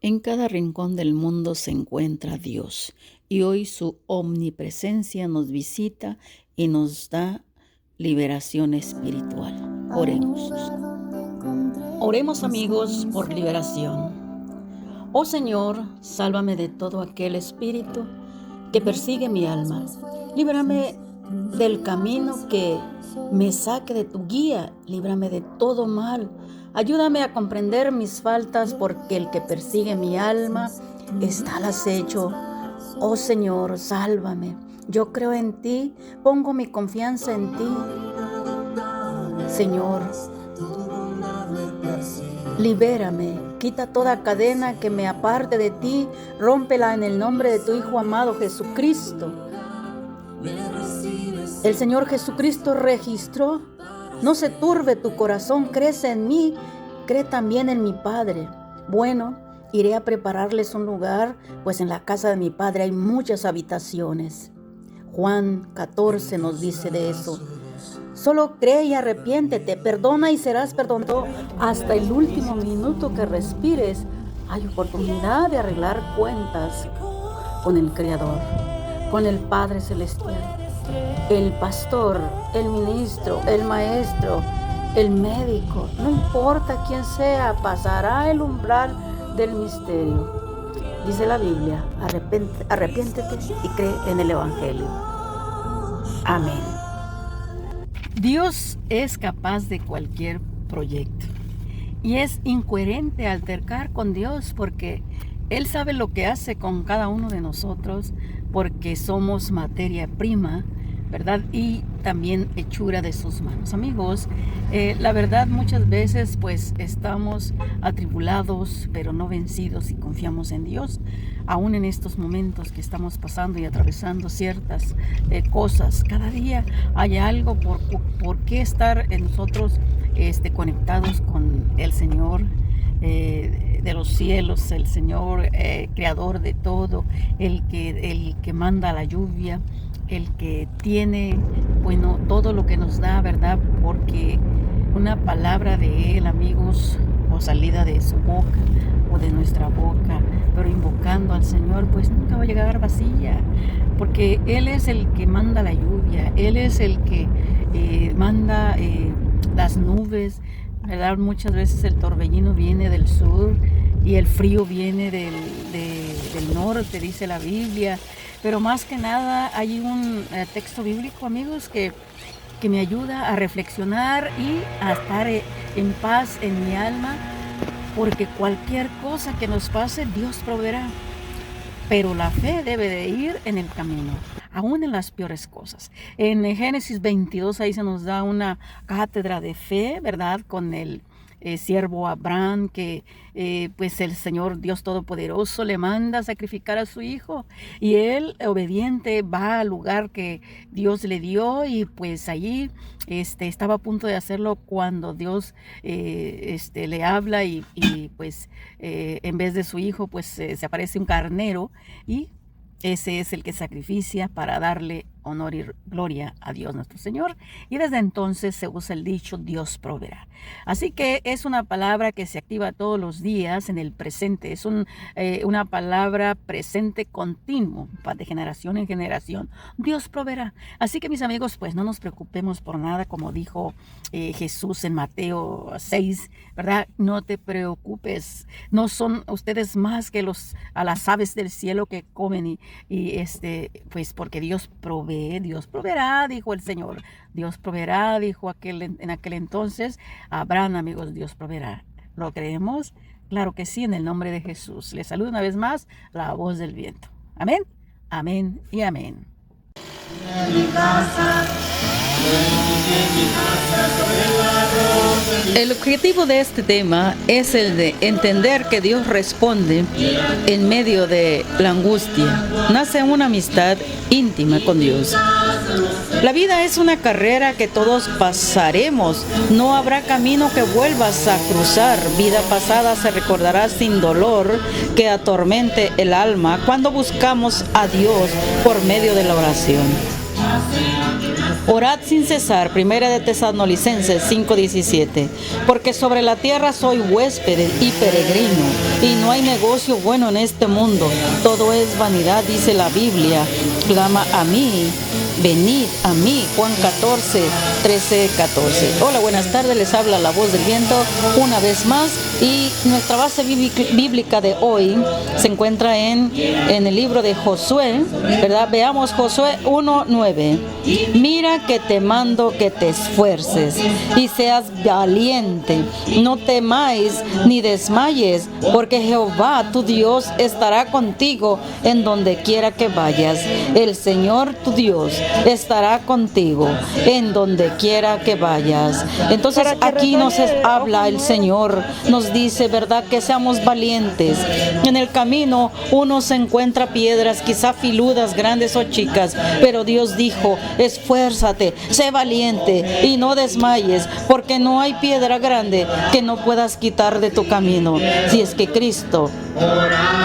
En cada rincón del mundo se encuentra Dios y hoy su omnipresencia nos visita y nos da liberación espiritual. Oremos. Oremos, amigos, por liberación. Oh Señor, sálvame de todo aquel espíritu que persigue mi alma. Líbrame del camino que me saque de tu guía. Líbrame de todo mal. Ayúdame a comprender mis faltas, porque el que persigue mi alma está al acecho. Oh Señor, sálvame. Yo creo en ti, pongo mi confianza en ti. Señor, libérame, quita toda cadena que me aparte de ti, rómpela en el nombre de tu Hijo amado Jesucristo. El Señor Jesucristo registró: no se turbe tu corazón, crece en mí, cree también en mi Padre. Bueno, iré a prepararles un lugar, pues en la casa de mi Padre hay muchas habitaciones. Juan 14 nos dice de eso. Solo cree y arrepiéntete, perdona y serás perdonado. Hasta el último minuto que respires, hay oportunidad de arreglar cuentas con el Creador, con el Padre Celestial, el pastor, el ministro, el maestro, el médico. No importa quién sea, pasará el umbral del misterio. Dice la Biblia: arrepiéntete y cree en el Evangelio. Amén. Dios es capaz de cualquier proyecto y es incoherente altercar con Dios, porque Él sabe lo que hace con cada uno de nosotros, porque somos materia prima, ¿verdad? Y también hechura de sus manos. Amigos, la verdad, muchas veces pues estamos atribulados, pero no vencidos, y confiamos en Dios. Aún en estos momentos que estamos pasando y atravesando ciertas cosas, cada día hay algo por qué estar en nosotros conectados con el Señor de los cielos, el Señor creador de todo, el que manda la lluvia, el que tiene, bueno, todo lo que nos da, ¿verdad? Porque una palabra de Él, amigos, o salida de su boca o de nuestra boca, pero invocando al Señor, pues nunca va a llegar vacía, porque Él es el que manda la lluvia, Él es el que manda las nubes, ¿verdad? Muchas veces el torbellino viene del sur y el frío viene del norte, dice la Biblia. Pero más que nada hay un texto bíblico, amigos, que me ayuda a reflexionar y a estar en paz en mi alma, porque cualquier cosa que nos pase, Dios proveerá. Pero la fe debe de ir en el camino, aún en las peores cosas. En Génesis 22 ahí se nos da una cátedra de fe, ¿verdad? Con el siervo Abraham, que pues el Señor Dios Todopoderoso le manda a sacrificar a su hijo, y él, obediente, va al lugar que Dios le dio, y pues allí estaba a punto de hacerlo cuando Dios le habla y pues en vez de su hijo pues se aparece un carnero, y ese es el que sacrifica para darle honor y gloria a Dios nuestro Señor. Y desde entonces se usa el dicho: Dios proveerá. Así que es una palabra que se activa todos los días en el presente. Es una palabra presente continuo, de generación en generación. Dios proveerá. Así que, mis amigos, pues no nos preocupemos por nada, como dijo Jesús en Mateo 6, ¿verdad? No te preocupes. No son ustedes más que a las aves del cielo que comen, y pues porque Dios provee. Dios proveerá, dijo el Señor. Dios proveerá, dijo en aquel entonces Abraham, amigos. Dios proveerá. ¿Lo creemos? Claro que sí, en el nombre de Jesús. Les saludo una vez más la voz del viento. Amén, amén y amén. El objetivo de este tema es el de entender que Dios responde en medio de la angustia. Nace una amistad íntima con Dios. La vida es una carrera que todos pasaremos. No habrá camino que vuelvas a cruzar. Vida pasada se recordará sin dolor que atormente el alma cuando buscamos a Dios por medio de la oración. Orad sin cesar, primera de Tesalonicenses 5:17, porque sobre la tierra soy huésped y peregrino, y no hay negocio bueno en este mundo, todo es vanidad, dice la Biblia. Clama a mí, venid a mí. Juan 14:13-14. Hola, buenas tardes, les habla la voz del viento una vez más, y nuestra base bíblica de hoy se encuentra en el libro de Josué, ¿verdad? Veamos Josué 1:9. Mira que te mando que te esfuerces y seas valiente, no temáis ni desmayes, porque Jehová tu Dios estará contigo en donde quiera que vayas. El Señor tu Dios estará contigo en donde quiera que vayas. Entonces aquí nos habla el Señor, nos dice, ¿verdad?, que seamos valientes. En el camino uno se encuentra piedras, quizá filudas, grandes o chicas, pero Dios dijo, esfuérzate, sé valiente y no desmayes, porque no hay piedra grande que no puedas quitar de tu camino, si es que Cristo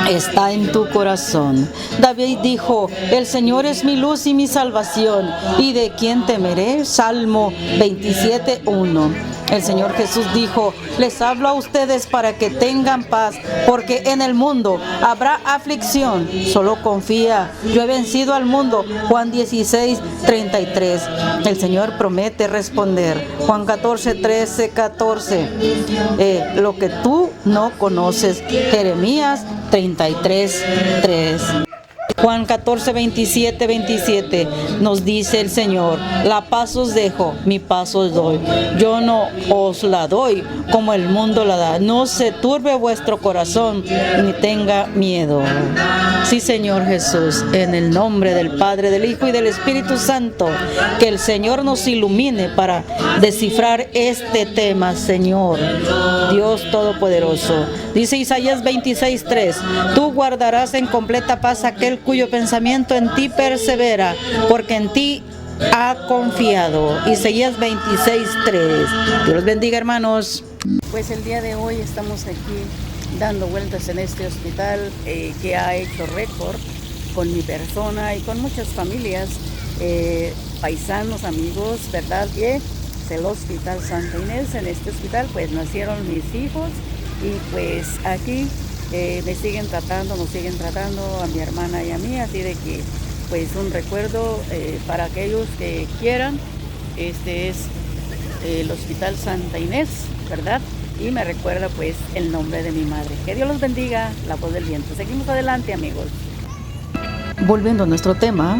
está en tu corazón. David dijo, el Señor es mi luz y mi salvación, ¿y de quién temeré? Salmo 27:1. El Señor Jesús dijo, les hablo a ustedes para que tengan paz, porque en el mundo habrá aflicción. Solo confía, yo he vencido al mundo. Juan 16:33. El Señor promete responder. Juan 14:13-14. Lo que tú no conoces. Jeremías 33:3. Juan 14:27 nos dice el Señor, la paz os dejo, mi paz os doy. Yo no os la doy como el mundo la da. No se turbe vuestro corazón ni tenga miedo. Sí, Señor Jesús, en el nombre del Padre, del Hijo y del Espíritu Santo, que el Señor nos ilumine para descifrar este tema, Señor, Dios Todopoderoso. Dice Isaías 26:3, tú guardarás en completa paz aquel cuyo pensamiento en ti persevera, porque en ti ha confiado. Isaías 26:3. Dios los bendiga, hermanos. Pues el día de hoy estamos aquí dando vueltas en este hospital que ha hecho récord con mi persona y con muchas familias, paisanos, amigos, ¿verdad? Que es el Hospital Santa Inés. En este hospital pues nacieron mis hijos y pues aquí me siguen tratando, nos siguen tratando a mi hermana y a mí, así de que pues un recuerdo para aquellos que quieran. Este es el Hospital Santa Inés, ¿verdad? Y me recuerda pues el nombre de mi madre. Que Dios los bendiga, la voz del viento. Seguimos adelante, amigos. Volviendo a nuestro tema,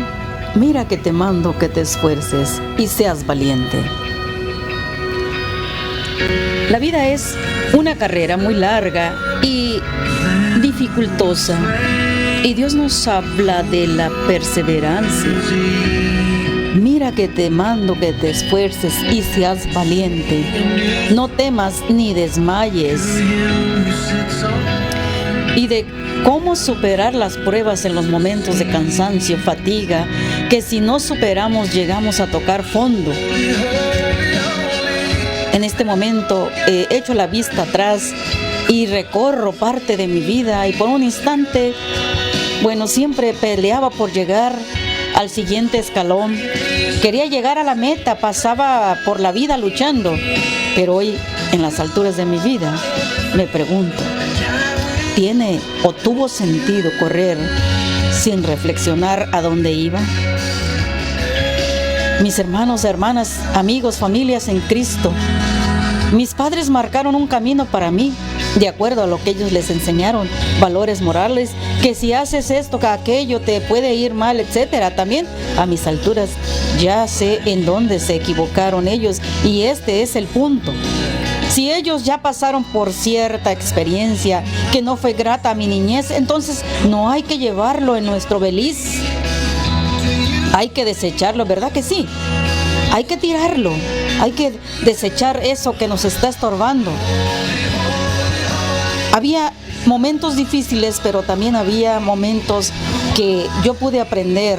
mira que te mando que te esfuerces y seas valiente. La vida es una carrera muy larga y dificultosa, y Dios nos habla de la perseverancia. Mira que te mando que te esfuerces y seas valiente, no temas ni desmayes. Y de cómo superar las pruebas en los momentos de cansancio, fatiga, que si no superamos llegamos a tocar fondo. En este momento echo la vista atrás y recorro parte de mi vida, y por un instante, siempre peleaba por llegar al siguiente escalón. Quería llegar a la meta, pasaba por la vida luchando, pero hoy, en las alturas de mi vida, me pregunto, ¿tiene o tuvo sentido correr sin reflexionar a dónde iba? Mis hermanos, hermanas, amigos, familias en Cristo, mis padres marcaron un camino para mí, de acuerdo a lo que ellos les enseñaron, valores morales, que si haces esto, que aquello te puede ir mal, etcétera. También a mis alturas ya sé en dónde se equivocaron ellos, y este es el punto. Si ellos ya pasaron por cierta experiencia que no fue grata a mi niñez, entonces no hay que llevarlo en nuestro beliz. Hay que desecharlo, ¿verdad que sí? Hay que tirarlo, hay que desechar eso que nos está estorbando. Había momentos difíciles, pero también había momentos que yo pude aprender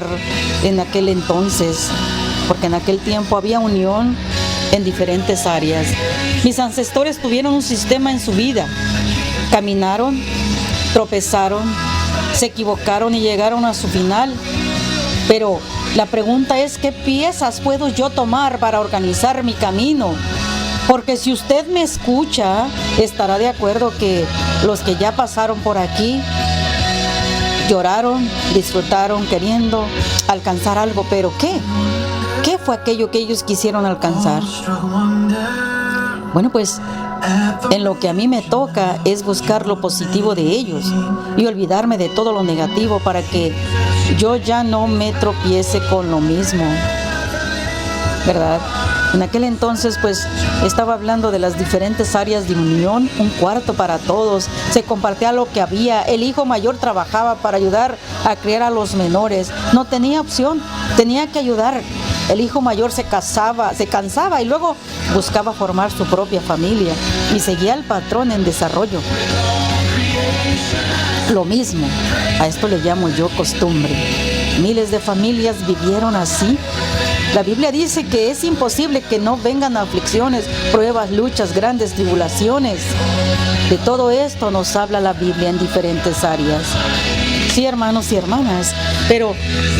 en aquel entonces, porque en aquel tiempo había unión en diferentes áreas. Mis ancestores tuvieron un sistema en su vida. Caminaron, tropezaron, se equivocaron y llegaron a su final. Pero la pregunta es, ¿qué piezas puedo yo tomar para organizar mi camino? Porque si usted me escucha, estará de acuerdo que los que ya pasaron por aquí lloraron, disfrutaron, queriendo alcanzar algo. ¿Pero qué? ¿Qué fue aquello que ellos quisieron alcanzar? Bueno, pues en lo que a mí me toca es buscar lo positivo de ellos y olvidarme de todo lo negativo para que yo ya no me tropiece con lo mismo, ¿verdad? En aquel entonces pues estaba hablando de las diferentes áreas de unión, un cuarto para todos, se compartía lo que había, el hijo mayor trabajaba para ayudar a criar a los menores, no tenía opción, tenía que ayudar. El hijo mayor se cansaba y luego buscaba formar su propia familia y seguía el patrón en desarrollo. Lo mismo, a esto le llamo yo costumbre. Miles de familias vivieron así. La Biblia dice que es imposible que no vengan aflicciones, pruebas, luchas, grandes tribulaciones. De todo esto nos habla la Biblia en diferentes áreas. Sí, hermanos y hermanas, pero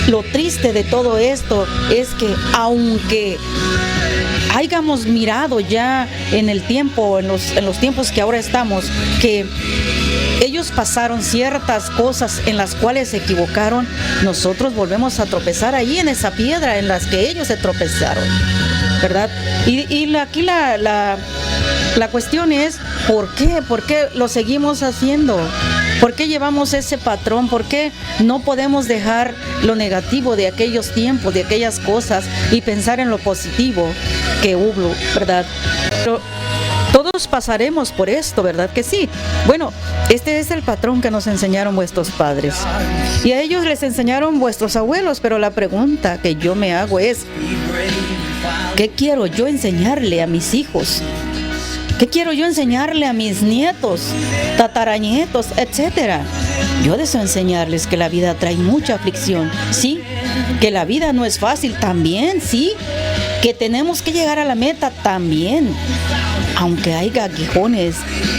lo triste de todo esto es que aunque hayamos mirado ya en el tiempo, en los tiempos que ahora estamos, que ellos pasaron ciertas cosas en las cuales se equivocaron, nosotros volvemos a tropezar ahí en esa piedra en las que ellos se tropezaron, ¿verdad? Y aquí la cuestión es, ¿por qué? ¿Por qué lo seguimos haciendo? ¿Por qué llevamos ese patrón? ¿Por qué no podemos dejar lo negativo de aquellos tiempos, de aquellas cosas y pensar en lo positivo que hubo, ¿verdad? Pero todos pasaremos por esto, ¿verdad que sí? Bueno, este es el patrón que nos enseñaron vuestros padres y a ellos les enseñaron vuestros abuelos, pero la pregunta que yo me hago es, ¿qué quiero yo enseñarle a mis hijos? ¿Qué quiero yo enseñarle a mis nietos, tataranietos, etcétera? Yo deseo enseñarles que la vida trae mucha aflicción, sí, que la vida no es fácil, también, sí, que tenemos que llegar a la meta, también, aunque hay aguijones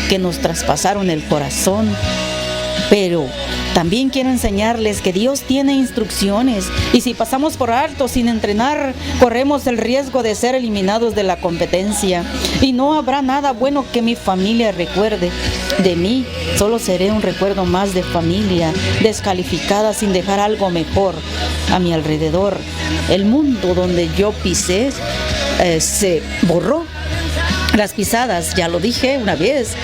que nos traspasaron el corazón, pero también quiero enseñarles que Dios tiene instrucciones y si pasamos por alto sin entrenar, corremos el riesgo de ser eliminados de la competencia y no habrá nada bueno que mi familia recuerde. De mí solo seré un recuerdo más de familia, descalificada sin dejar algo mejor a mi alrededor. El mundo donde yo pisé se borró. Las pisadas, ya lo dije una vez,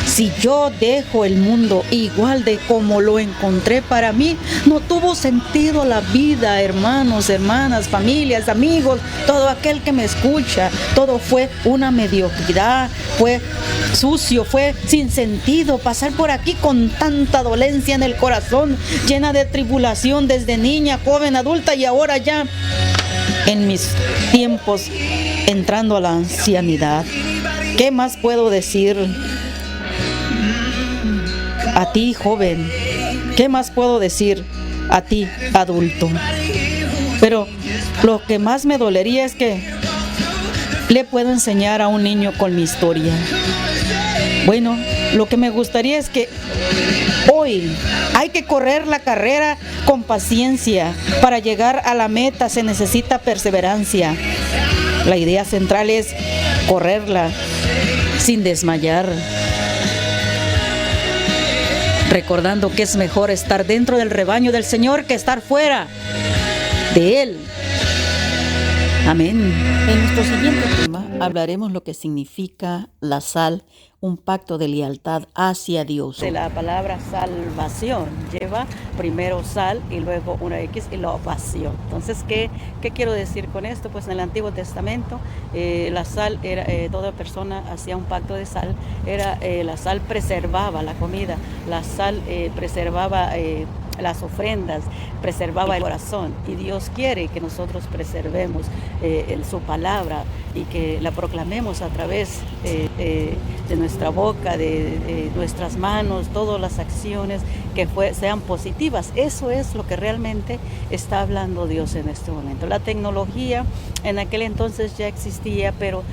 si yo dejo el mundo igual de como lo encontré, para mí no tuvo sentido la vida, hermanos, hermanas, familias, amigos, todo aquel que me escucha, todo fue una mediocridad, fue sucio, fue sin sentido, pasar por aquí con tanta dolencia en el corazón, llena de tribulación desde niña, joven, adulta y ahora ya en mis tiempos entrando a la ancianidad. ¿Qué más puedo decir a ti, joven? ¿Qué más puedo decir a ti, adulto? Pero lo que más me dolería es que le puedo enseñar a un niño con mi historia. Bueno, lo que me gustaría es que hoy hay que correr la carrera con paciencia. Para llegar a la meta se necesita perseverancia. La idea central es correrla sin desmayar, recordando que es mejor estar dentro del rebaño del Señor que estar fuera de Él. Amén. En nuestro siguiente tema hablaremos lo que significa la sal, un pacto de lealtad hacia Dios. De la palabra salvación lleva primero sal y luego una X y la pasión. Entonces, ¿qué quiero decir con esto? Pues en el Antiguo Testamento la sal era, toda persona hacía un pacto de sal, la sal preservaba la comida, la sal preservaba las ofrendas, preservaba el corazón, y Dios quiere que nosotros preservemos su palabra y que la proclamemos a través de nuestra boca, de nuestras manos, todas las acciones que sean positivas. Eso es lo que realmente está hablando Dios en este momento. La tecnología en aquel entonces ya existía, pero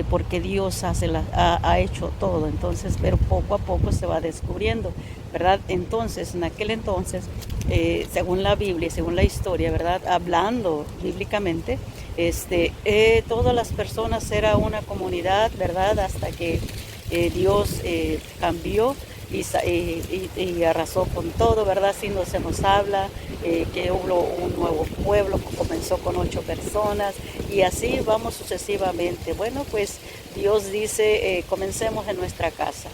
porque Dios ha hecho todo, entonces, pero poco a poco se va descubriendo. ¿verdad? Entonces, en aquel entonces, según la Biblia, según la historia, ¿verdad? Hablando bíblicamente, todas las personas era una comunidad, ¿verdad? Hasta que Dios cambió y arrasó con todo, ¿verdad? Si no se nos habla que hubo un nuevo pueblo que comenzó con 8 personas y así vamos sucesivamente. Bueno, pues Dios dice, comencemos en nuestra casa.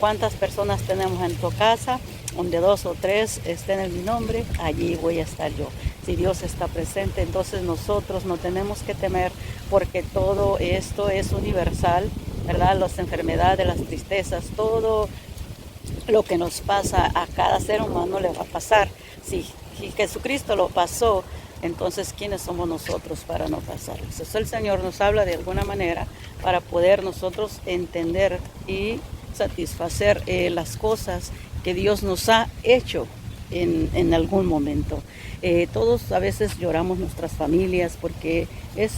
¿Cuántas personas tenemos en tu casa? Donde 2 o 3 estén en mi nombre, allí voy a estar yo. Si Dios está presente, entonces nosotros no tenemos que temer porque todo esto es universal, ¿verdad? Las enfermedades, las tristezas, todo lo que nos pasa a cada ser humano le va a pasar. Si Jesucristo lo pasó, entonces ¿quiénes somos nosotros para no pasarlo? Entonces el Señor nos habla de alguna manera para poder nosotros entender y satisfacer las cosas que Dios nos ha hecho en algún momento. Todos a veces lloramos nuestras familias porque es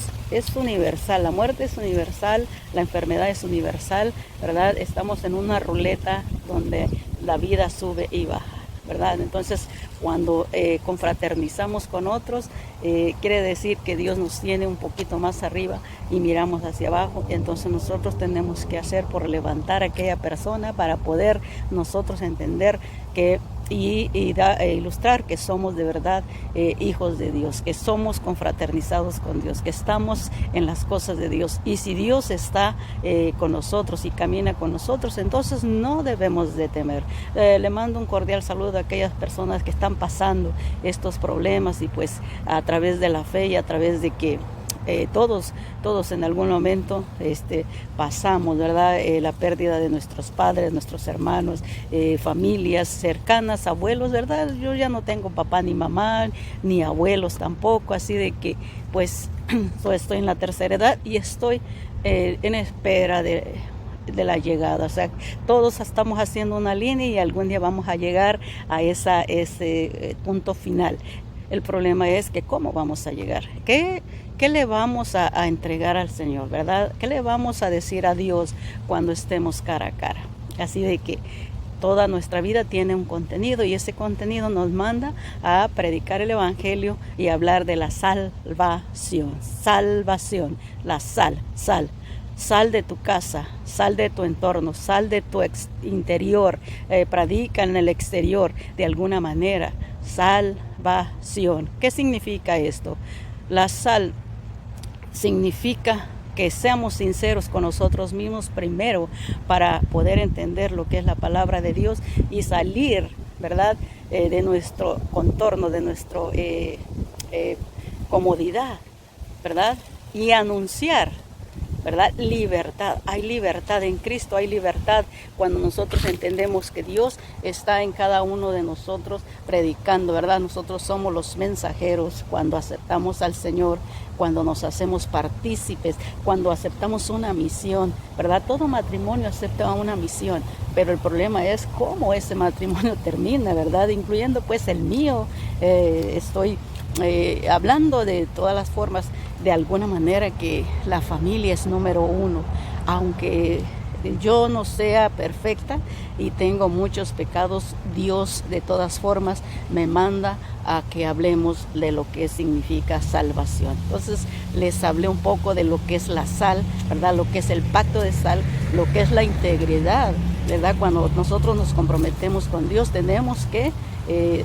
universal, la muerte es universal, la enfermedad es universal, ¿verdad? Estamos en una ruleta donde la vida sube y baja, ¿verdad? Entonces, cuando confraternizamos con otros, quiere decir que Dios nos tiene un poquito más arriba y miramos hacia abajo. Entonces nosotros tenemos que hacer por levantar a aquella persona para poder nosotros entender que ilustrar que somos de verdad hijos de Dios, que somos confraternizados con Dios, que estamos en las cosas de Dios. Y si Dios está con nosotros y camina con nosotros, entonces no debemos de temer. Le mando un cordial saludo a aquellas personas que están pasando estos problemas y pues a través de la fe y a través de que todos en algún momento pasamos, ¿verdad? La pérdida de nuestros padres, nuestros hermanos, familias cercanas, abuelos, ¿verdad? Yo ya no tengo papá ni mamá, ni abuelos tampoco, así de que pues estoy en la tercera edad y estoy en espera de la llegada. O sea, todos estamos haciendo una línea y algún día vamos a llegar a ese punto final. El problema es que cómo vamos a llegar, qué le vamos a entregar al Señor, ¿verdad? ¿Qué le vamos a decir a Dios cuando estemos cara a cara? Así de que toda nuestra vida tiene un contenido y ese contenido nos manda a predicar el Evangelio y hablar de la salvación, la sal. Sal de tu casa, sal de tu entorno, sal de tu interior, predica en el exterior de alguna manera. Salvación. ¿Qué significa esto? La sal significa que seamos sinceros con nosotros mismos primero para poder entender lo que es la palabra de Dios y salir, ¿verdad? De nuestro contorno, de nuestra comodidad, ¿verdad? Y anunciar, ¿verdad? Libertad. Hay libertad en Cristo, hay libertad cuando nosotros entendemos que Dios está en cada uno de nosotros predicando, ¿verdad? Nosotros somos los mensajeros cuando aceptamos al Señor, cuando nos hacemos partícipes, cuando aceptamos una misión, ¿verdad? Todo matrimonio acepta una misión, pero el problema es cómo ese matrimonio termina, ¿verdad? Incluyendo pues el mío. Estoy hablando de todas las formas, de alguna manera que la familia es número 1, aunque yo no sea perfecta y tengo muchos pecados, Dios de todas formas me manda a que hablemos de lo que significa salvación. Entonces les hablé un poco de lo que es la sal, ¿verdad? Lo que es el pacto de sal, lo que es la integridad, ¿verdad? Cuando nosotros nos comprometemos con Dios tenemos que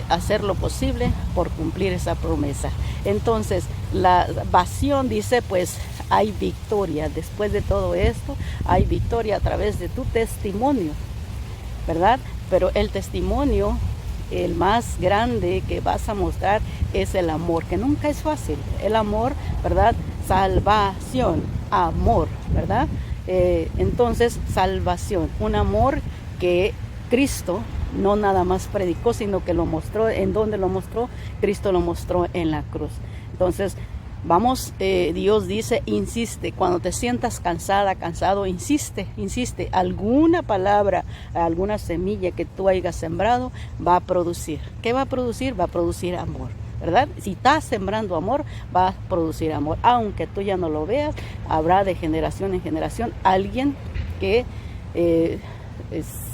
hacer lo posible por cumplir esa promesa. Entonces la pasión dice pues hay victoria, después de todo esto hay victoria a través de tu testimonio, ¿verdad? Pero el testimonio, el más grande que vas a mostrar es el amor, que nunca es fácil, el amor, ¿verdad? Salvación, amor, ¿verdad? Entonces salvación, un amor que Cristo no nada más predicó, sino que lo mostró. ¿En dónde lo mostró? Cristo lo mostró en la cruz. Entonces, vamos, Dios dice, insiste. Cuando te sientas cansada, cansado, insiste. Alguna palabra, alguna semilla que tú hayas sembrado va a producir. ¿Qué va a producir? Va a producir amor, ¿verdad? Si estás sembrando amor, va a producir amor. Aunque tú ya no lo veas, habrá de generación en generación alguien que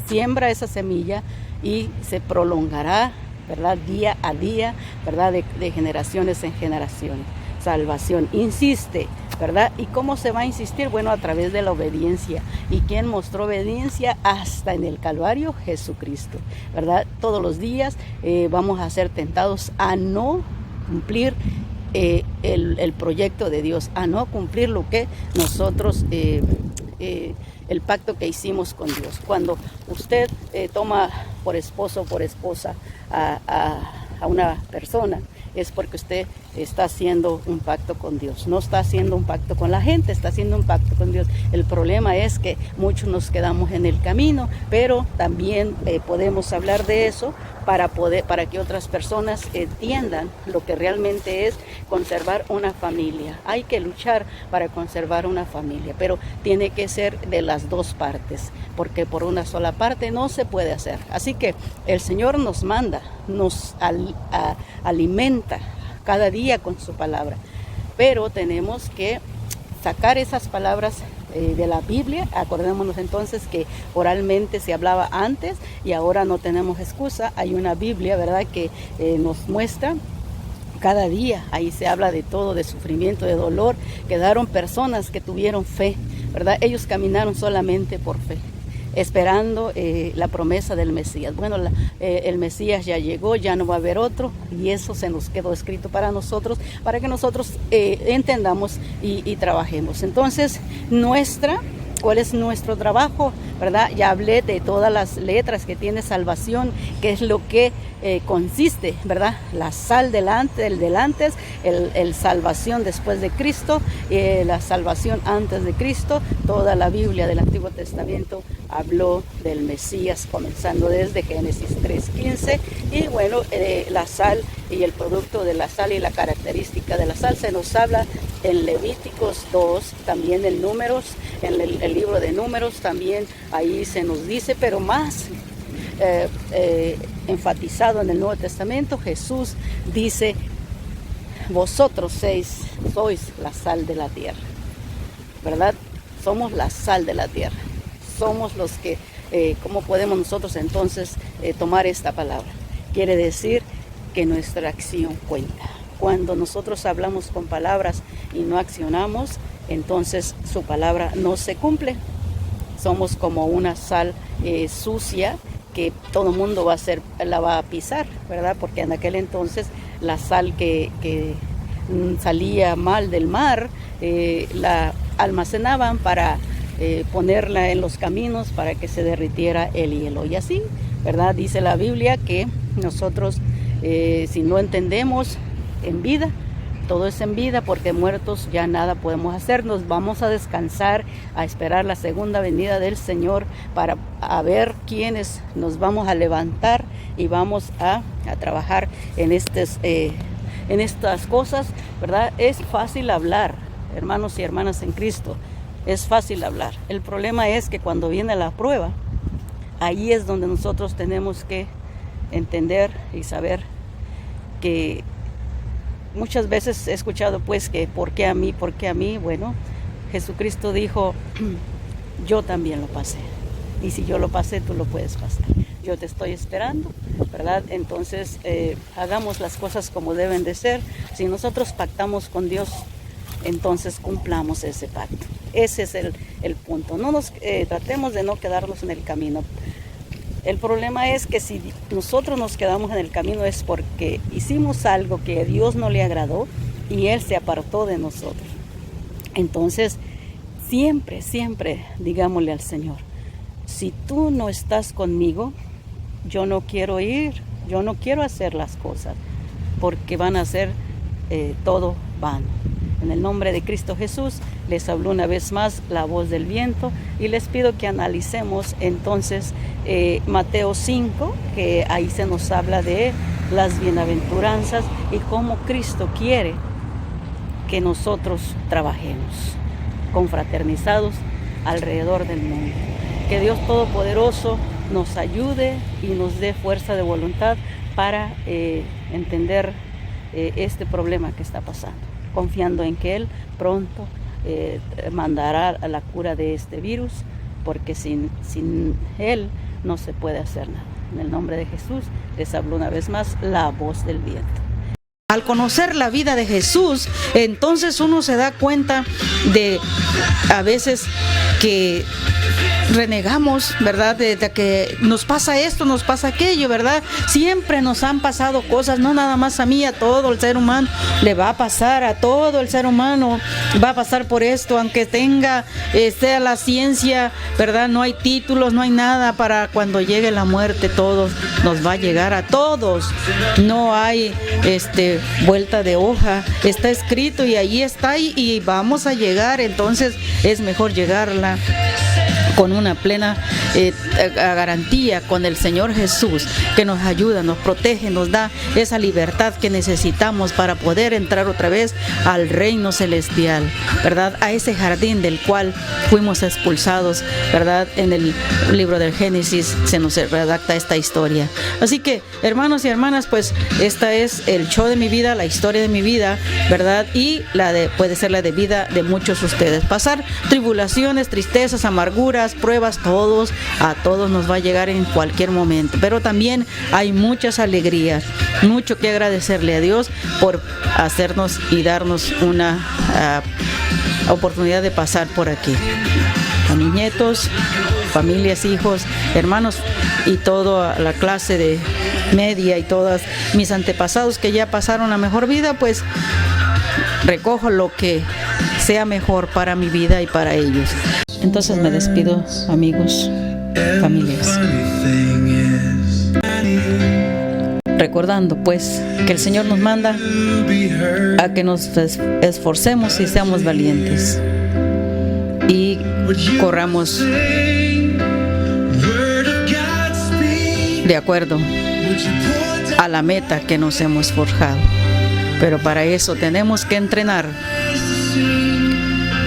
siembra esa semilla y se prolongará, ¿verdad? Día a día, ¿verdad? De generaciones en generaciones. Salvación, insiste, ¿verdad? ¿Y cómo se va a insistir? Bueno, a través de la obediencia. ¿Y quién mostró obediencia hasta en el Calvario? Jesucristo, ¿verdad? Todos los días vamos a ser tentados a no cumplir el proyecto de Dios, a no cumplir lo que nosotros, el pacto que hicimos con Dios. Cuando usted toma por esposo o por esposa a una persona, es porque usted está haciendo un pacto con Dios. No está haciendo un pacto con la gente, está haciendo un pacto con Dios. El problema es que muchos nos quedamos en el camino, pero también podemos hablar de eso para que otras personas entiendan lo que realmente es conservar una familia. Hay que luchar para conservar una familia, pero tiene que ser de las dos partes, porque por una sola parte no se puede hacer. Así que el Señor nos manda, nos alimenta cada día con su palabra, pero tenemos que sacar esas palabras de la Biblia. Acordémonos entonces que oralmente se hablaba antes y ahora no tenemos excusa. Hay una Biblia, ¿verdad?, que nos muestra cada día. Ahí se habla de todo, de sufrimiento, de dolor. Quedaron personas que tuvieron fe, ¿verdad? Ellos caminaron solamente por fe, esperando la promesa del Mesías. Bueno, el Mesías ya llegó, ya no va a haber otro, y eso se nos quedó escrito para nosotros, para que nosotros entendamos y trabajemos. Entonces, ¿cuál es nuestro trabajo? ¿Verdad? Ya hablé de todas las letras que tiene salvación, que es lo que consiste, ¿verdad? La sal del antes, el salvación después de Cristo, la salvación antes de Cristo. Toda la Biblia del Antiguo Testamento habló del Mesías, comenzando desde Génesis 3:15, y bueno, la sal y el producto de la sal y la característica de la sal se nos habla en Levíticos 2, también en Números, en el libro de Números también ahí se nos dice, pero más enfatizado en el Nuevo Testamento. Jesús dice: vosotros sois la sal de la tierra, ¿verdad? Somos la sal de la tierra, somos los que, ¿cómo podemos nosotros entonces tomar esta palabra? Quiere decir que nuestra acción cuenta. Cuando nosotros hablamos con palabras y no accionamos, entonces su palabra no se cumple. Somos como una sal sucia que todo el mundo la va a pisar, ¿verdad? Porque en aquel entonces la sal que salía mal del mar, la almacenaban para ponerla en los caminos para que se derritiera el hielo. Y así, ¿verdad? Dice la Biblia que nosotros, si no entendemos en vida, todo es en vida, porque muertos ya nada podemos hacer. Nos vamos a descansar, a esperar la segunda venida del Señor para ver quiénes nos vamos a levantar y vamos a trabajar en estas cosas, ¿verdad? Es fácil hablar, hermanos y hermanas en Cristo, es fácil hablar. El problema es que cuando viene la prueba, ahí es donde nosotros tenemos que entender y saber que muchas veces he escuchado pues que ¿por qué a mí? ¿Por qué a mí? Bueno, Jesucristo dijo: yo también lo pasé, y si yo lo pasé, tú lo puedes pasar. Yo te estoy esperando, ¿verdad? Entonces hagamos las cosas como deben de ser. Si nosotros pactamos con Dios, entonces cumplamos ese pacto. Ese es el punto. No nos tratemos de no quedarnos en el camino. El problema es que si nosotros nos quedamos en el camino es porque hicimos algo que a Dios no le agradó y Él se apartó de nosotros. Entonces, siempre, siempre digámosle al Señor: si tú no estás conmigo, yo no quiero ir, yo no quiero hacer las cosas, porque van a ser todo vano. En el nombre de Cristo Jesús, les hablo una vez más la voz del viento, y les pido que analicemos entonces Mateo 5, que ahí se nos habla de las bienaventuranzas y cómo Cristo quiere que nosotros trabajemos confraternizados alrededor del mundo. Que Dios Todopoderoso nos ayude y nos dé fuerza de voluntad para entender este problema que está pasando, confiando en que Él pronto mandará a la cura de este virus, porque sin Él no se puede hacer nada. En el nombre de Jesús, les hablo una vez más la voz del viento. Al conocer la vida de Jesús, entonces uno se da cuenta de a veces que renegamos, ¿verdad? De que nos pasa esto, nos pasa aquello, ¿verdad? Siempre nos han pasado cosas, no nada más a mí, a todo el ser humano le va a pasar, a todo el ser humano va a pasar por esto, aunque tenga, sea la ciencia, ¿verdad? No hay títulos, no hay nada, para cuando llegue la muerte, todos nos va a llegar a todos. No hay vuelta de hoja, está escrito y ahí está y vamos a llegar, entonces es mejor llegarla con una plena garantía con el Señor Jesús, que nos ayuda, nos protege, nos da esa libertad que necesitamos para poder entrar otra vez al reino celestial, ¿verdad? A ese jardín del cual fuimos expulsados, ¿verdad? En el libro del Génesis se nos redacta esta historia. Así que, hermanos y hermanas, pues esta es el show de mi vida, la historia de mi vida, ¿verdad? Y puede ser la de vida de muchos de ustedes. Pasar tribulaciones, tristezas, amarguras, pruebas, a todos nos va a llegar en cualquier momento, pero también hay muchas alegrías, mucho que agradecerle a Dios por hacernos y darnos una oportunidad de pasar por aquí. A mis nietos, familias, hijos, hermanos y toda la clase de media y todos mis antepasados que ya pasaron la mejor vida, pues recojo lo que sea mejor para mi vida y para ellos. Entonces me despido, amigos, familias, recordando pues que el Señor nos manda a que nos esforcemos y seamos valientes y corramos de acuerdo a la meta que nos hemos forjado. Pero para eso tenemos que entrenar,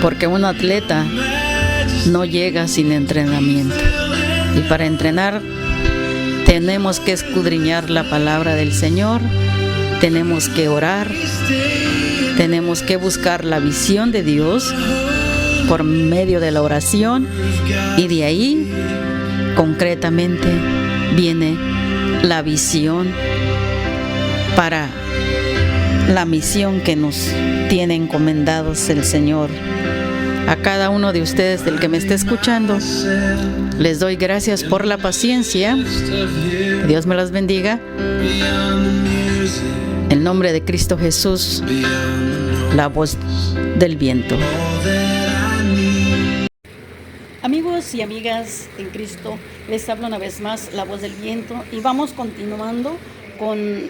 porque un atleta no llega sin entrenamiento. Y para entrenar tenemos que escudriñar la palabra del Señor, tenemos que orar, tenemos que buscar la visión de Dios por medio de la oración, y de ahí concretamente viene la visión para la misión que nos tiene encomendados el Señor. A cada uno de ustedes, del que me esté escuchando, les doy gracias por la paciencia. Que Dios me los bendiga. En nombre de Cristo Jesús, la voz del viento. Amigos y amigas en Cristo, les hablo una vez más la voz del viento, y vamos continuando con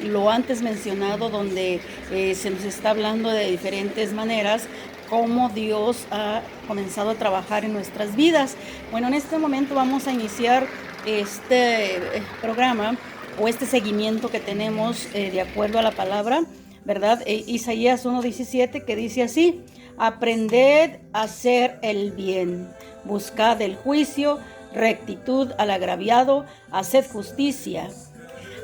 lo antes mencionado, donde se nos está hablando de diferentes maneras cómo Dios ha comenzado a trabajar en nuestras vidas. Bueno, en este momento vamos a iniciar este programa o este seguimiento que tenemos de acuerdo a la palabra, ¿verdad? Isaías 1:17, que dice así: aprended a hacer el bien, buscad el juicio, rectitud al agraviado, haced justicia.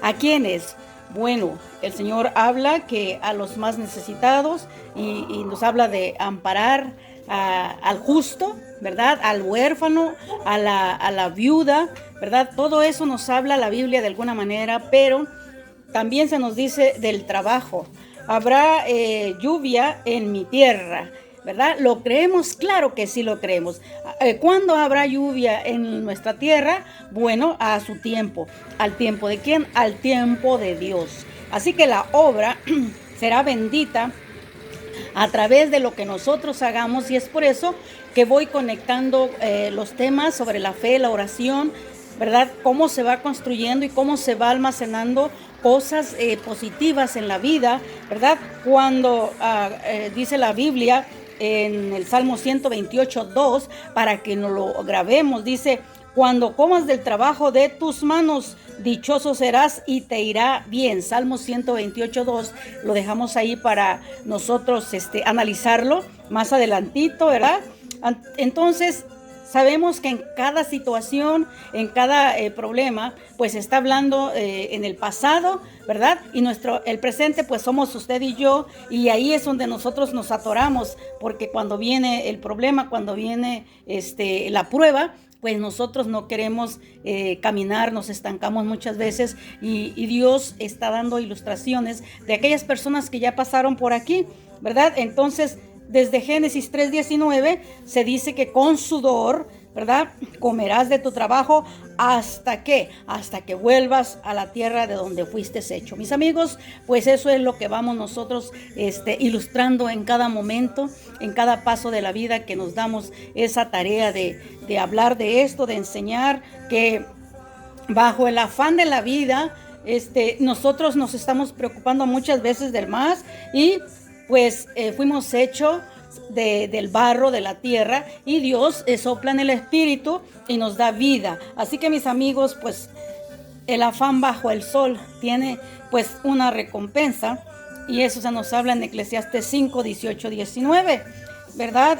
¿A quiénes? Bueno, el Señor habla que a los más necesitados, y nos habla de amparar al justo, ¿verdad? Al huérfano, a la viuda, ¿verdad? Todo eso nos habla la Biblia de alguna manera, pero también se nos dice del trabajo. Habrá lluvia en mi tierra, ¿verdad? ¿Lo creemos? Claro que sí lo creemos. ¿Cuándo habrá lluvia en nuestra tierra? Bueno, a su tiempo. ¿Al tiempo de quién? Al tiempo de Dios. Así que la obra será bendita a través de lo que nosotros hagamos, y es por eso que voy conectando los temas sobre la fe, la oración, ¿verdad? Cómo se va construyendo y cómo se va almacenando cosas positivas en la vida, ¿verdad? Cuando dice la Biblia en el Salmo 128:2, para que nos lo grabemos, dice: cuando comas del trabajo de tus manos, dichoso serás y te irá bien. Salmo 128:2, lo dejamos ahí para nosotros analizarlo más adelantito, ¿verdad? Entonces, sabemos que en cada situación, en cada problema, pues está hablando en el pasado, ¿verdad? Y el presente, pues somos usted y yo, y ahí es donde nosotros nos atoramos, porque cuando viene el problema, cuando viene la prueba, pues nosotros no queremos caminar, nos estancamos muchas veces y Dios está dando ilustraciones de aquellas personas que ya pasaron por aquí, ¿verdad? Entonces, desde Génesis 3:19 se dice que con sudor, ¿verdad?, comerás de tu trabajo hasta que vuelvas a la tierra de donde fuiste hecho. Mis amigos, pues eso es lo que vamos nosotros ilustrando en cada momento, en cada paso de la vida que nos damos esa tarea de hablar de esto, de enseñar que bajo el afán de la vida, nosotros nos estamos preocupando muchas veces del más y pues fuimos hechos del barro, de la tierra, y Dios sopla en el espíritu y nos da vida. Así que mis amigos, pues el afán bajo el sol tiene pues una recompensa, y eso se nos habla en Eclesiastes 5:18-19, ¿verdad?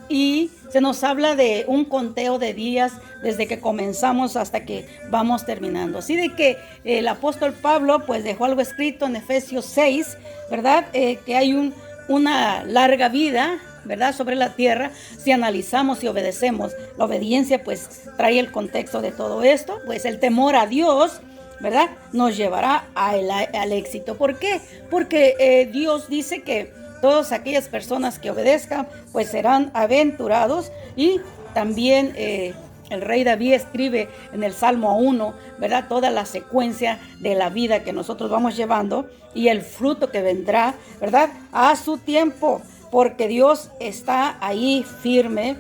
Y se nos habla de un conteo de días desde que comenzamos hasta que vamos terminando. Así de que el apóstol Pablo pues dejó algo escrito en Efesios 6, ¿verdad? Que hay una larga vida, ¿verdad?, sobre la tierra si analizamos y obedecemos. La obediencia pues trae el contexto de todo esto, pues el temor a Dios, ¿verdad?, nos llevará al éxito. ¿Por qué? Porque Dios dice que todas aquellas personas que obedezcan pues serán aventurados. Y también el rey David escribe en el Salmo 1, ¿verdad?, toda la secuencia de la vida que nosotros vamos llevando y el fruto que vendrá, ¿verdad?, a su tiempo, porque Dios está ahí firme.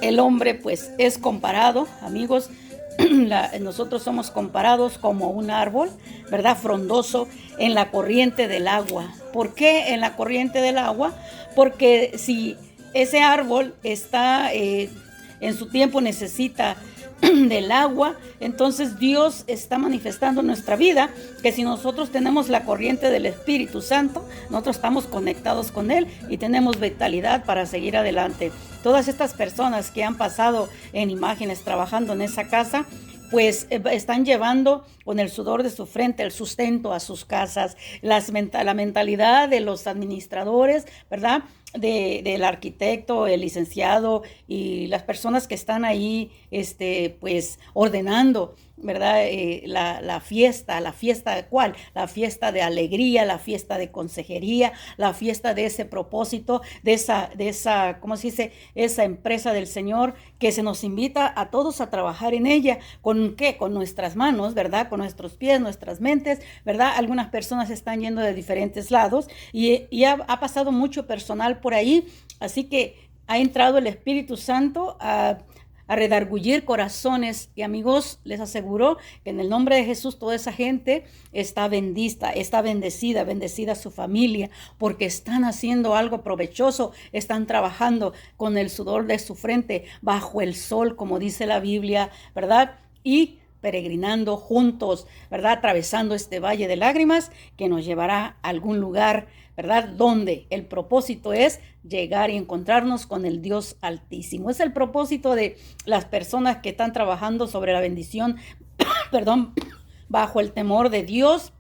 El hombre pues es comparado, amigos, nosotros somos comparados como un árbol, ¿verdad?, frondoso en la corriente del agua. ¿Por qué en la corriente del agua? Porque si ese árbol está en su tiempo necesita del agua, entonces Dios está manifestando en nuestra vida que si nosotros tenemos la corriente del Espíritu Santo, nosotros estamos conectados con Él y tenemos vitalidad para seguir adelante. Todas estas personas que han pasado en imágenes trabajando en esa casa, pues están llevando con el sudor de su frente el sustento a sus casas, la mentalidad de los administradores, ¿verdad?, del arquitecto, el licenciado y las personas que están ahí pues ordenando, ¿verdad?, la fiesta. ¿Cuál? La fiesta de alegría, la fiesta de consejería, la fiesta de ese propósito, de esa, ¿cómo se dice?, esa empresa del Señor que se nos invita a todos a trabajar en ella. ¿Con qué? Con nuestras manos, ¿verdad?, con nuestros pies, nuestras mentes, ¿verdad? Algunas personas están yendo de diferentes lados y ha pasado mucho personal por ahí, así que ha entrado el Espíritu Santo a redargullir corazones. Y amigos, les aseguro que en el nombre de Jesús toda esa gente está bendecida su familia, porque están haciendo algo provechoso, están trabajando con el sudor de su frente bajo el sol, como dice la Biblia, ¿verdad? Y peregrinando juntos, ¿verdad?, atravesando este valle de lágrimas que nos llevará a algún lugar, ¿verdad?, donde el propósito es llegar y encontrarnos con el Dios Altísimo. Es el propósito de las personas que están trabajando sobre la bendición, bajo el temor de Dios,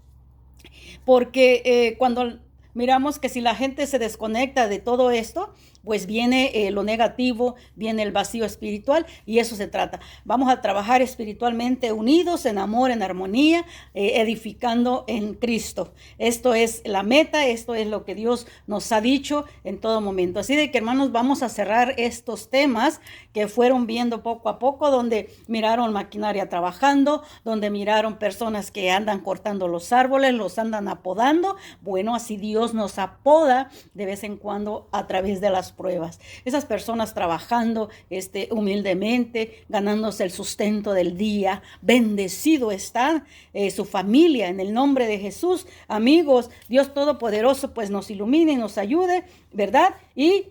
porque cuando miramos que si la gente se desconecta de todo esto, pues viene lo negativo, viene el vacío espiritual, y eso se trata. Vamos a trabajar espiritualmente unidos, en amor, en armonía, edificando en Cristo. Esto es la meta, esto es lo que Dios nos ha dicho en todo momento. Así de que, hermanos, vamos a cerrar estos temas que fueron viendo poco a poco, donde miraron maquinaria trabajando, donde miraron personas que andan cortando los árboles, los andan apodando. Bueno, así Dios nos apoda de vez en cuando a través de las pruebas. Esas personas trabajando humildemente, ganándose el sustento del día. Bendecido está su familia en el nombre de Jesús. Amigos, Dios Todopoderoso pues nos ilumine y nos ayude, ¿verdad? Y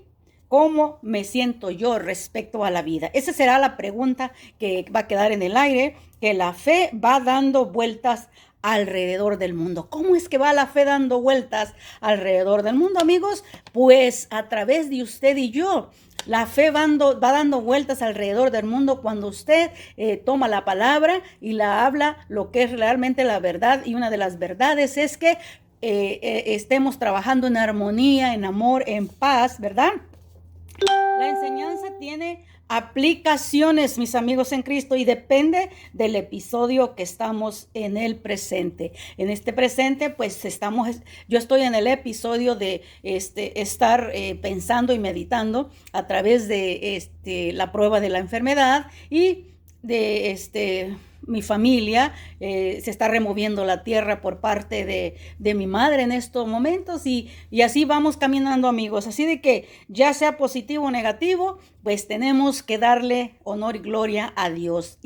¿cómo me siento yo respecto a la vida? Esa será la pregunta que va a quedar en el aire, que la fe va dando vueltas alrededor del mundo. ¿Cómo es que va la fe dando vueltas alrededor del mundo, amigos? Pues a través de usted y yo. La fe va dando vueltas alrededor del mundo cuando usted toma la palabra y la habla, lo que es realmente la verdad. Y una de las verdades es que estemos trabajando en armonía, en amor, en paz, ¿verdad? La enseñanza tiene aplicaciones, mis amigos en Cristo, y depende del episodio que estamos en el presente. En este presente, pues yo estoy en el episodio de estar pensando y meditando a través de la prueba de la enfermedad y de mi familia. Se está removiendo la tierra por parte de mi madre en estos momentos y así vamos caminando, amigos. Así de que ya sea positivo o negativo, pues tenemos que darle honor y gloria a Dios.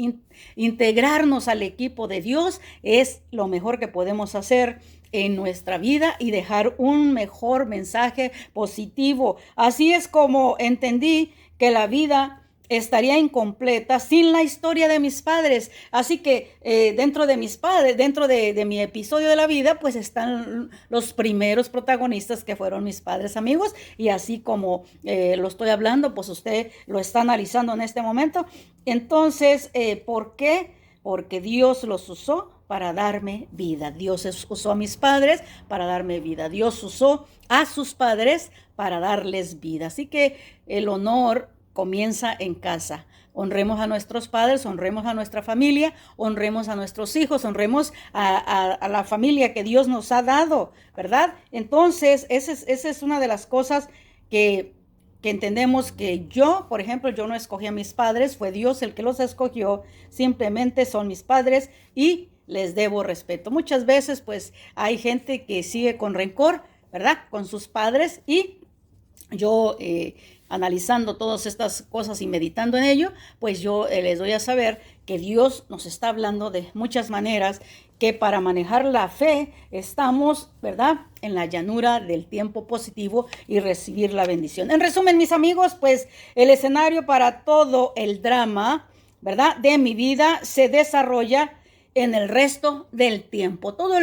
Integrarnos al equipo de Dios es lo mejor que podemos hacer en nuestra vida y dejar un mejor mensaje positivo. Así es como entendí que la vida estaría incompleta sin la historia de mis padres. Así que dentro de mis padres, dentro de mi episodio de la vida, pues están los primeros protagonistas que fueron mis padres, amigos. Y así como lo estoy hablando, pues usted lo está analizando en este momento. Entonces, ¿por qué? Porque Dios los usó para darme vida. Dios usó a mis padres para darme vida. Dios usó a sus padres para darles vida. Así que el honor comienza en casa. Honremos a nuestros padres, honremos a nuestra familia, honremos a nuestros hijos, honremos a la familia que Dios nos ha dado, ¿verdad? Entonces, esa es una de las cosas que entendemos que yo, por ejemplo, yo no escogí a mis padres, fue Dios el que los escogió, simplemente son mis padres y les debo respeto. Muchas veces, pues, hay gente que sigue con rencor, ¿verdad? Con sus padres y yo analizando todas estas cosas y meditando en ello, pues yo les doy a saber que Dios nos está hablando de muchas maneras, que para manejar la fe estamos, ¿verdad?, en la llanura del tiempo positivo y recibir la bendición. En resumen, mis amigos, pues el escenario para todo el drama, ¿verdad?, de mi vida se desarrolla en el resto del tiempo. Toda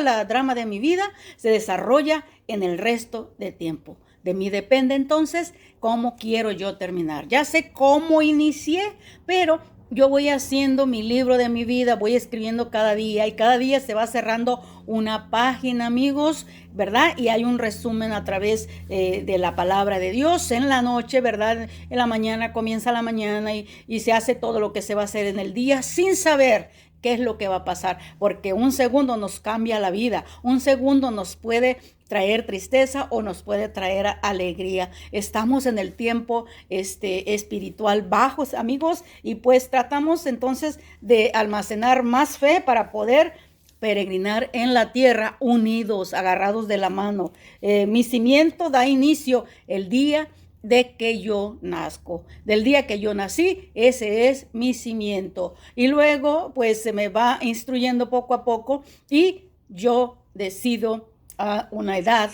la drama de mi vida se desarrolla en el resto del tiempo. De mí depende entonces cómo quiero yo terminar. Ya sé cómo inicié, pero yo voy haciendo mi libro de mi vida, voy escribiendo cada día y cada día se va cerrando una página, amigos, ¿verdad? Y hay un resumen a través de la palabra de Dios en la noche, ¿verdad? En la mañana comienza la mañana y se hace todo lo que se va a hacer en el día sin saber qué es lo que va a pasar, porque un segundo nos cambia la vida, un segundo nos puede traer tristeza o nos puede traer alegría. Estamos en el tiempo espiritual bajos, amigos, y pues tratamos entonces de almacenar más fe para poder peregrinar en la tierra unidos, agarrados de la mano. Mi cimiento da inicio el día de que yo nazco. Del día que yo nací, ese es mi cimiento. Y luego, pues se me va instruyendo poco a poco y yo decido a una edad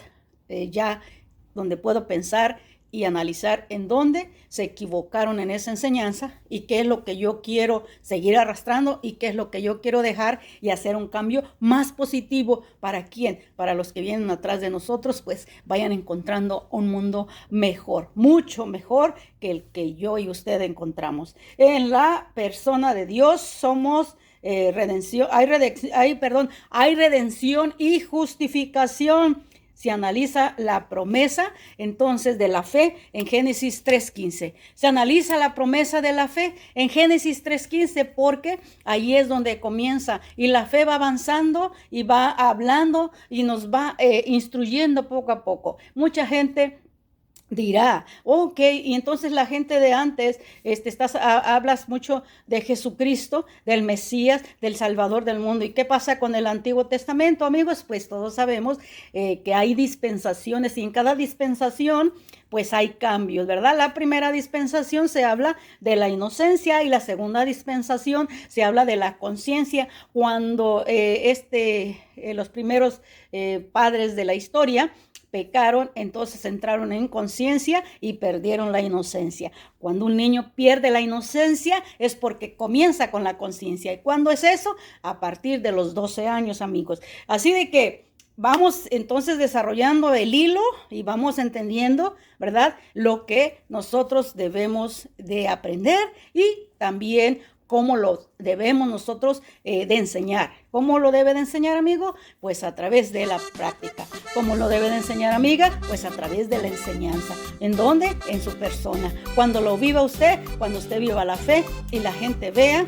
ya donde puedo pensar y analizar en dónde se equivocaron en esa enseñanza y qué es lo que yo quiero seguir arrastrando y qué es lo que yo quiero dejar y hacer un cambio más positivo. ¿Para quién? Para los que vienen atrás de nosotros, pues vayan encontrando un mundo mejor, mucho mejor que el que yo y usted encontramos. En la persona de Dios somos hay redención y justificación. Se analiza la promesa entonces de la fe en Génesis 3:15. Se analiza la promesa de la fe en Génesis 3:15 porque ahí es donde comienza y la fe va avanzando y va hablando y nos va instruyendo poco a poco. Mucha gente dirá, ok, y entonces la gente de antes, hablas mucho de Jesucristo, del Mesías, del Salvador del mundo. ¿Y qué pasa con el Antiguo Testamento, amigos? Pues todos sabemos que hay dispensaciones y en cada dispensación pues hay cambios, ¿verdad? La primera dispensación se habla de la inocencia y la segunda dispensación se habla de la conciencia. Cuando los primeros padres de la historia pecaron, entonces entraron en conciencia y perdieron la inocencia. Cuando un niño pierde la inocencia es porque comienza con la conciencia. ¿Y cuándo es eso? A partir de los 12 años, amigos. Así de que vamos entonces desarrollando el hilo y vamos entendiendo, ¿verdad?, lo que nosotros debemos de aprender y también cómo lo debemos nosotros de enseñar. ¿Cómo lo debe de enseñar, amigo? Pues a través de la práctica. ¿Cómo lo debe de enseñar, amiga? Pues a través de la enseñanza. ¿En dónde? En su persona. Cuando lo viva usted, cuando usted viva la fe y la gente vea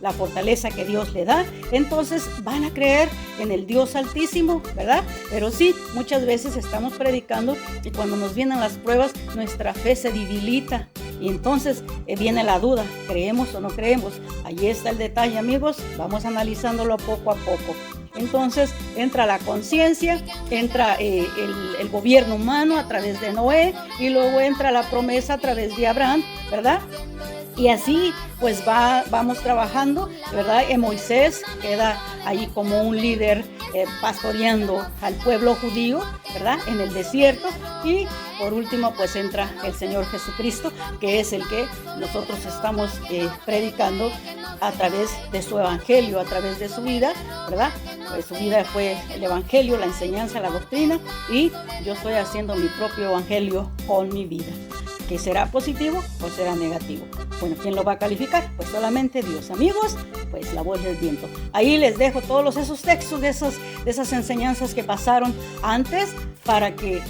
la fortaleza que Dios le da, entonces van a creer en el Dios Altísimo, ¿verdad? Pero sí, muchas veces estamos predicando y cuando nos vienen las pruebas, nuestra fe se debilita. Y entonces viene la duda, ¿creemos o no creemos? Ahí está el detalle, amigos, vamos analizándolo poco a poco. Entonces entra la conciencia, entra el gobierno humano a través de Noé y luego entra la promesa a través de Abraham, ¿verdad? Y así pues vamos trabajando, ¿verdad? Moisés queda ahí como un líder pastoreando al pueblo judío, ¿verdad? En el desierto. Y por último pues entra el Señor Jesucristo, que es el que nosotros estamos predicando a través de su evangelio, a través de su vida, ¿verdad? Pues su vida fue el evangelio, la enseñanza, la doctrina, y yo estoy haciendo mi propio evangelio con mi vida. ¿Que será positivo o será negativo? Bueno, ¿quién lo va a calificar? Pues solamente Dios. Amigos, pues la voz del viento. Ahí les dejo todos esos textos de esas enseñanzas que pasaron antes, para que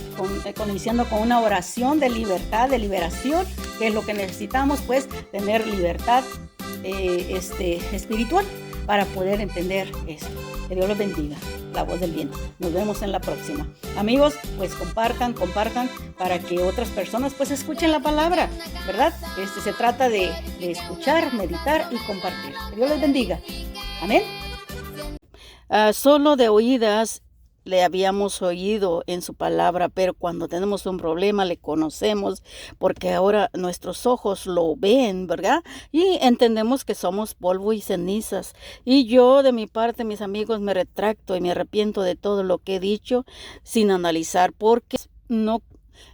iniciando con una oración de libertad, de liberación, que es lo que necesitamos, pues tener libertad espiritual para poder entender esto. Que Dios los bendiga. La voz del viento. Nos vemos en la próxima. Amigos, pues compartan para que otras personas pues escuchen la palabra, ¿verdad? Se trata de escuchar, meditar y compartir. Que Dios les bendiga. Amén. Solo de oídas le habíamos oído en su palabra, pero cuando tenemos un problema le conocemos, porque ahora nuestros ojos lo ven, ¿verdad? Y entendemos que somos polvo y cenizas. Y yo, de mi parte, mis amigos, me retracto y me arrepiento de todo lo que he dicho sin analizar, porque no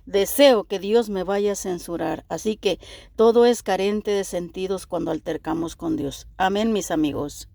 deseo que Dios me vaya a censurar. Así que todo es carente de sentidos cuando altercamos con Dios. Amén, mis amigos.